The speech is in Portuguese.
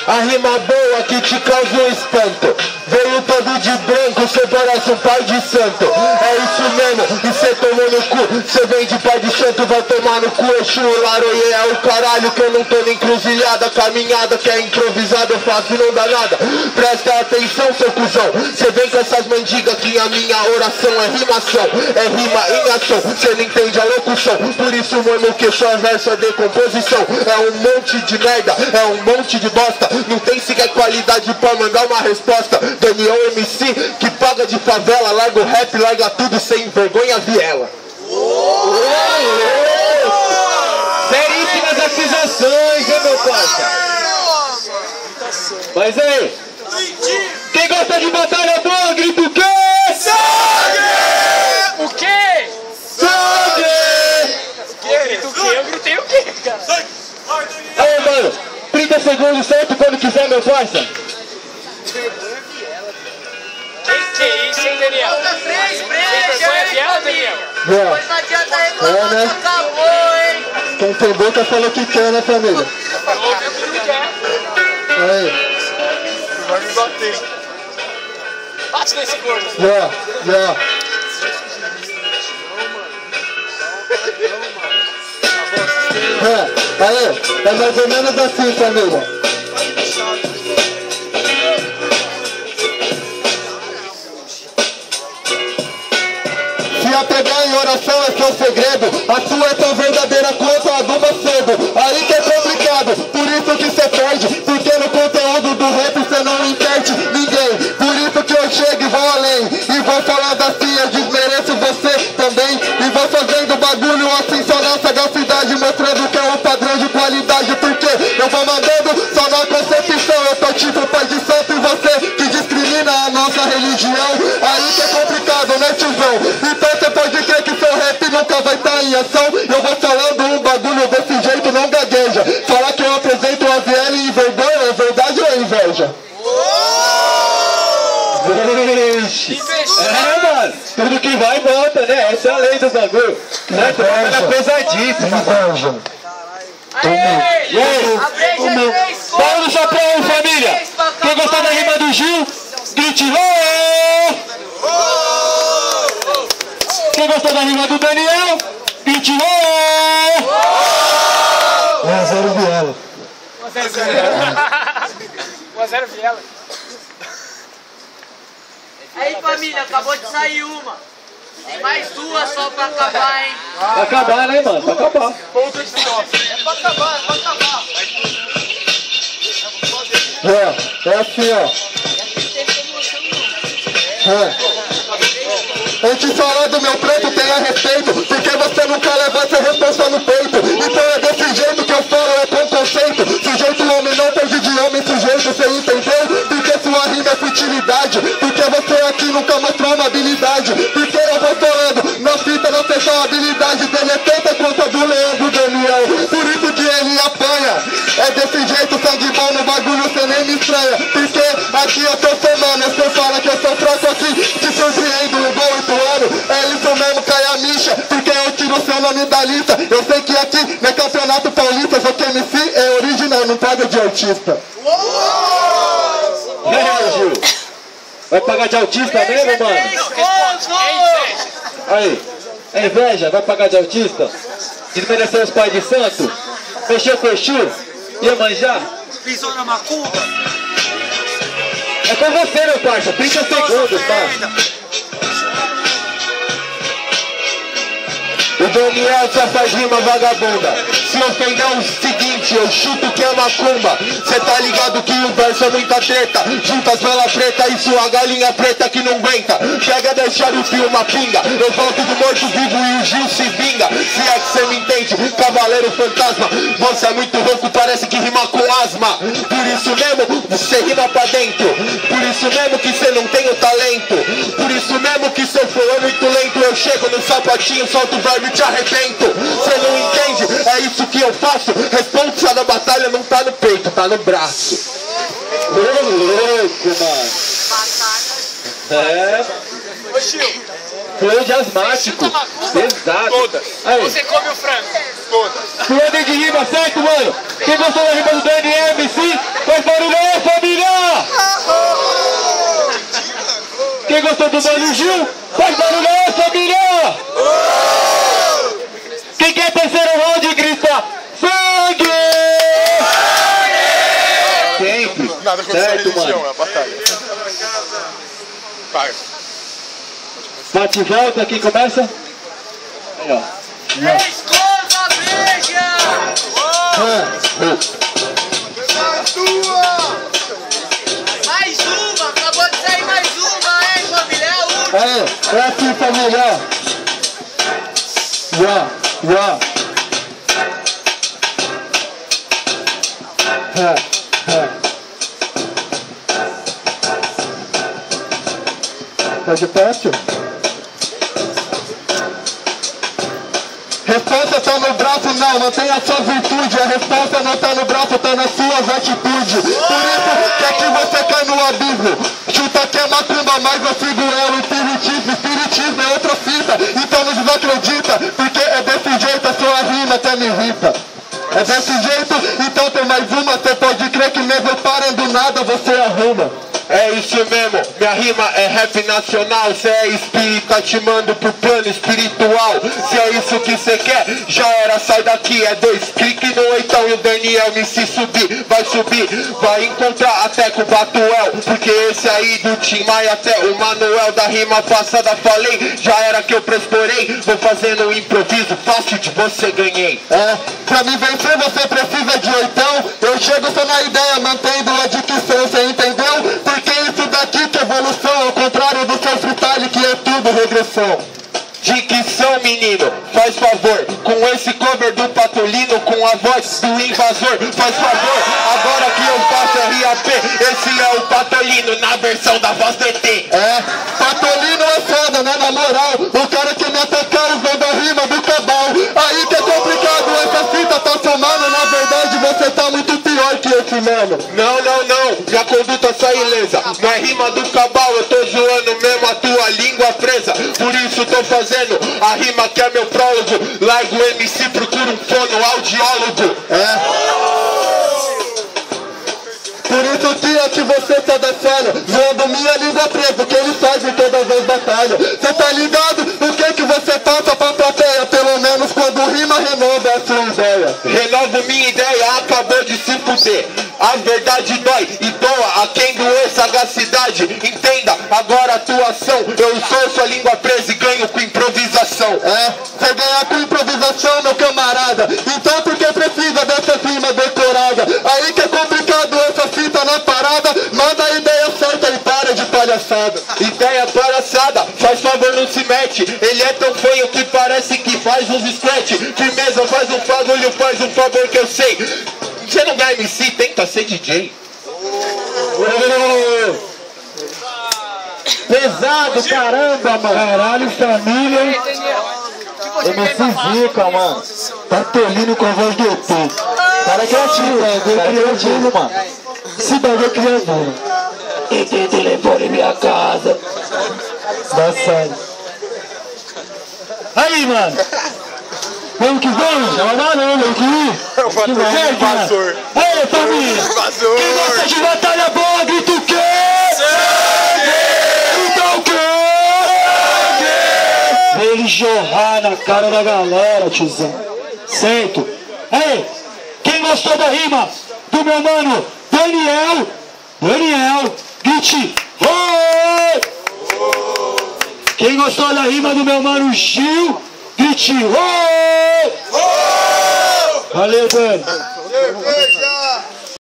A rima boa que te causa um espanto. Veio todo de branco, cê parece um pai de santo. É isso mesmo, e cê tomou no cu. Cê vem de pai de santo, vai tomar no cu. Exu, Laroie é o caralho, que eu não tô na encruzilhada. Caminhada que é improvisada, eu faço e não dá nada. Presta atenção, seu cuzão. Cê vem com essas mandigas que a minha oração é rimação. É rima em ação, cê não entende a locução. Por isso, mano, que só verso é decomposição. É um monte de merda, é um monte de bosta. Não tem sequer qualidade pra mandar uma resposta. Daniel MC, que paga de favela. Larga o rap, larga tudo sem vergonha, viela. Seríssimas acusações, hein, meu parça? Mas aí, quem gosta de batalha boa, grita o quê? Sangue! O quê? Sangue! Grita o quê? Eu gritei o quê, cara? Aí, mano, 30 segundos certo quando quiser, meu parça. Que isso, hein, Daniel? Vergonha viela, Daniel? Depois não adianta reclamar, né? acabou, hein? Quem tem boca falou que quer, né, família? Falou que não quer. Aí, Vai me bater. Bate nesse gordo. já. Aí, é mais ou menos assim, família. Se apegar em oração é seu segredo. A sua é tão verdadeira quanto a do Macedo. Aí que é complicado, por isso que cê perde. Porque no conteúdo do rap cê não impede ninguém. Por isso que eu chego e vou além. E vou falando assim, eu desmereço você também. E vou fazendo bagulho assim só na sagacidade, mostrando que é um padrão de qualidade. Porque eu vou mandando só na concepção. Eu tô tipo pai de santo e você que discrimina a nossa religião. Aí que é complicado, né, tiozão? Então você pode crer que seu rap nunca vai estar em ação. Eu vou falando um bagulho desse jeito, não gagueja. Falar que eu apresento o AVL em vergonha é verdade ou é inveja? Vixe. É, mano, tudo que vai volta, né? Essa é a lei do bagulho. Né? Era pesadíssimo. E aí? Paulo do Chapéu, família! Quem gostou da rima do Gil, grite "Ô!". Quem gostou da rima do Daniel, grite "Ô!". 1-0 Viela. 1-0 Viela. Aí, família, acabou de sair uma. Tem mais duas só pra acabar, hein? Vai acabar, né, mano? Vai acabar. Ponto de stop. É pra acabar, é pra acabar. É assim, ó. Antes de falar do meu preto, tenha respeito. Porque você nunca leva essa resposta no peito. Então é desse jeito que eu falo, é com conceito. Sujeito homem não perde de homem, sujeito, você entendeu? Porque sua rima é futilidade. Porque você aqui nunca mostrou uma habilidade. Porque eu vou falando, na fita não sei só a habilidade dele é tanta quanto a do Leandro Daniel. Por isso que ele apanha. É desse jeito, sangue bom no bagulho, você nem me estranha. Porque aqui eu tô somando, você fala que eu sou fraco aqui. Te surpreendo no gol ituano. É isso mesmo, cai a micha. Porque eu tiro seu nome da lista. Eu sei que aqui no Campeonato Paulista, só que MC é original, não paga de artista. E aí, Gil? Vai pagar de autista mesmo, mano? Aí, é inveja? Vai pagar de autista? Desmerecer os pais de santo? Mexeu com o Exu? Ia manjar? Pisou na macumba? É com você, meu parça, 30 segundos, tá? O Daniel só faz rima vagabunda. Se ofender é o seguinte, eu chuto que é macumba. Cê tá ligado que o verso é muita treta. Junta as velas preta e sua galinha preta que não aguenta. Pega da charuto e uma pinga. Eu volto do morto vivo e o Gil se vinga. Se é que cê me entende, cavaleiro fantasma. Você é muito rouco, parece que rima com asma. Por isso mesmo, você rima pra dentro. Por isso mesmo que cê não tem o talento. Por isso mesmo que seu flow é muito lento. Eu chego no sapatinho, solto o verbo e te arrebento. Cê não entende, é isso que eu faço. Responsa da batalha não tá no peito, tá no braço. Ô, louco, mano. É. Ô, Gil. Flow de asmático. Chuta macumba? Exato. Todas. Aí. Você come o frango? Todas. Flow de rima, certo, mano? Quem gostou da rima do Daniel MC, faz barulho aí, família! Quem gostou do Mano Gil, faz barulho aí, família! Quem quer terceiro round, grita sangue! Sempre. Nada contra a religião, é a batalha. Vai. Bate e volta, quem começa? Aí, ó. Escova, breja! Mais uma! Acabou de sair mais uma, hein, família? É a última! Aí, é assim, família. Já. Tá de perto? Resposta tá no braço, não, mantenha a sua virtude. A resposta não tá no braço, tá nas suas atitudes. Por isso que aqui você cai no abismo. Chuta que é macumba, mas eu sigo ela. Espiritismo é outra fita. Então não desacredita, porque é desse jeito, a sua rima até me irrita. É desse jeito, então tem mais uma. Você pode crer que mesmo parando nada, você arruma. É isso mesmo, minha rima é rap nacional. Cê é espírita, te mando pro plano espiritual. Se é isso que cê quer, já era, sai daqui. É 2 cliques no oitão e o Daniel me se subir. Vai encontrar até com o Batuel, porque esse aí do Tim Maia até o Manuel. Da rima passada falei, já era que eu prosperei. Vou fazendo um improviso fácil de você ganhei. Pra me vencer você precisa de oitão. Eu chego só na ideia, mantendo a dicção, cê entendeu? Porque isso daqui que é evolução, ao contrário do seu freestyle que é tudo regressão. Dicção, menino, faz favor, com esse cover do Patolino, com a voz do invasor, faz favor, agora que eu faço RAP, esse é o Patolino na versão da voz do ET. Patolino é foda, né, na moral, o cara que me atacar usando a rima do cabal. Aí que é complicado, essa fita tá somando, na verdade você tá muito pior que esse mano. Não, minha conduta só ilesa, não é rima do cabal, eu tô zoando mesmo a tua língua presa, por isso tô fazendo a rima que é meu prólogo. Largo o MC, procura um fonoaudiólogo. Por isso que aqui você tá dançando, zoando minha língua presa, que ele faz em todas as batalhas. Cê tá ligado? O que você passa pra plateia? Pelo menos quando rima, renova a sua ideia. Renovo minha ideia, acabou de se fuder. A verdade dói e doa a quem doer sagacidade. Entenda agora a atuação. Eu sou sua língua presa e ganho com improvisação. Você ganha com improvisação, meu camarada. Então por que precisa dessa rima decorada? Aí que é complicado essa fita na parada. Manda a ideia certa e para de palhaçada. Ideia palhaçada, faz favor não se mete. Ele é tão feio que parece que faz uns scratch. Firmeza, faz um bagulho, faz um favor que eu sei. Você não ganha MC, tenta ser DJ. Pesado, caramba, mano. Caralho, família. MC Zica, mano. Patolino com a voz do ET. Cara criativo, cara criativo, mano. Esse bagulho é criativo. ET telefone em minha casa. Bastante. Aí, mano. Vamos que vamos? Já vai dar não, meu que ir. O Patolino invasor. Aí, família. Invasor. Quem gosta de batalha boa, grita o quê? Então o quê? Ele jorrar na cara da galera, tiozão. Certo? Aí, quem gostou da rima do meu mano Daniel, grite oi! Quem gostou da rima do meu mano Gil, grite oi! Valeu, Dani.